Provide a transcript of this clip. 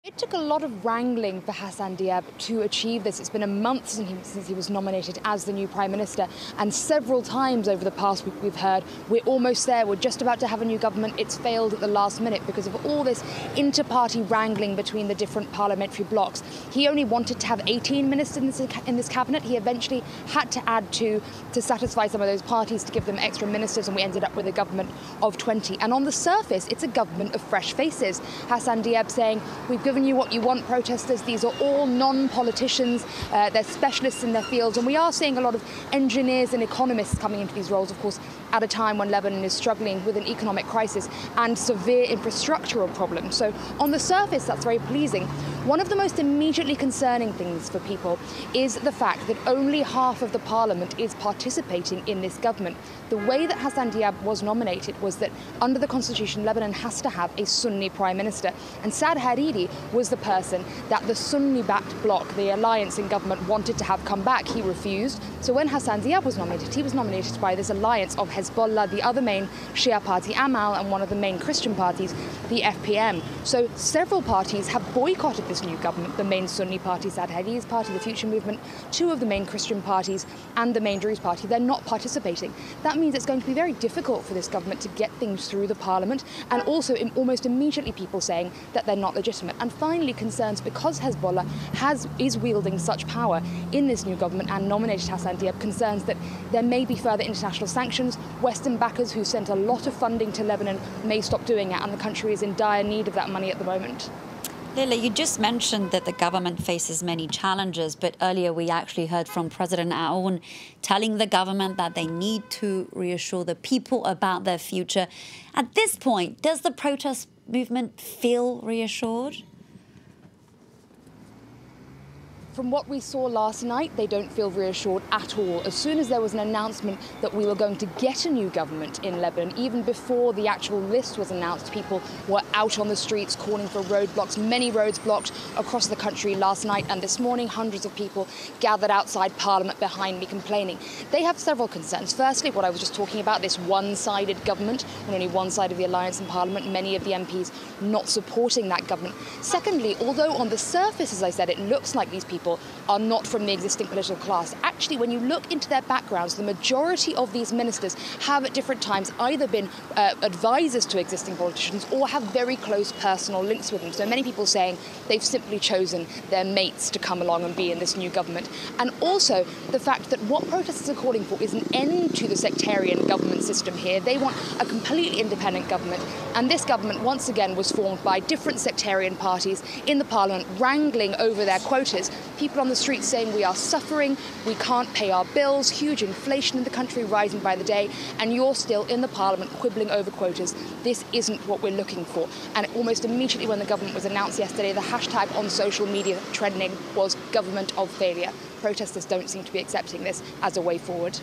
It took a lot of wrangling for Hassan Diab to achieve this. It's been a month since he was nominated as the new Prime Minister, and several times over the past week we've heard, we're almost there, we're just about to have a new government. It's failed at the last minute because of all this inter-party wrangling between the different parliamentary blocs. He only wanted to have 18 ministers in this cabinet. He eventually had to add two to satisfy some of those parties to give them extra ministers, and we ended up with a government of 20. And on the surface, it's a government of fresh faces. Hassan Diab saying, we've given you what you want, protesters. These are all non-politicians. They're specialists in their fields. And we are seeing a lot of engineers and economists coming into these roles, of course, at a time when Lebanon is struggling with an economic crisis and severe infrastructural problems. So on the surface, that's very pleasing. One of the most immediately concerning things for people is the fact that only half of the parliament is participating in this government. The way that Hassan Diab was nominated was that under the constitution, Lebanon has to have a Sunni prime minister. And Saad Hariri was the person that the Sunni-backed bloc, the alliance in government, wanted to have come back. He refused. So when Hassan Diab was nominated, he was nominated by this alliance of Hezbollah, the other main Shia party, Amal, and one of the main Christian parties, the FPM. So several parties have boycotted this new government. The main Sunni party, Saad Hariri's party, the Future Movement, two of the main Christian parties, and the main Druze party, they're not participating. That means it's going to be very difficult for this government to get things through the parliament, and also almost immediately people saying that they're not legitimate. And finally, concerns because Hezbollah is wielding such power in this new government and nominated Hassan Diab, concerns that there may be further international sanctions. Western backers who sent a lot of funding to Lebanon may stop doing it, and the country is in dire need of that money at the moment. Leila, you just mentioned that the government faces many challenges, but earlier we actually heard from President Aoun telling the government that they need to reassure the people about their future. At this point, does the protest movement feel reassured? From what we saw last night, they don't feel reassured at all. As soon as there was an announcement that we were going to get a new government in Lebanon, even before the actual list was announced, people were out on the streets calling for roadblocks, many roads blocked across the country last night, and this morning hundreds of people gathered outside Parliament behind me complaining. They have several concerns. Firstly, what I was just talking about, this one-sided government, on only one side of the alliance in Parliament, many of the MPs not supporting that government. Secondly, although on the surface, as I said, it looks like these people are not from the existing political class. Actually, when you look into their backgrounds, the majority of these ministers have at different times either been advisors to existing politicians or have very close personal links with them. So many people saying they've simply chosen their mates to come along and be in this new government. And also the fact that what protesters are calling for is an end to the sectarian government system here. They want a completely independent government. And this government, once again, was formed by different sectarian parties in the parliament wrangling over their quotas. People on the streets saying we are suffering, we can't pay our bills, huge inflation in the country rising by the day, and you're still in the parliament quibbling over quotas. This isn't what we're looking for. And almost immediately when the government was announced yesterday, the hashtag on social media trending was government of failure. Protesters don't seem to be accepting this as a way forward.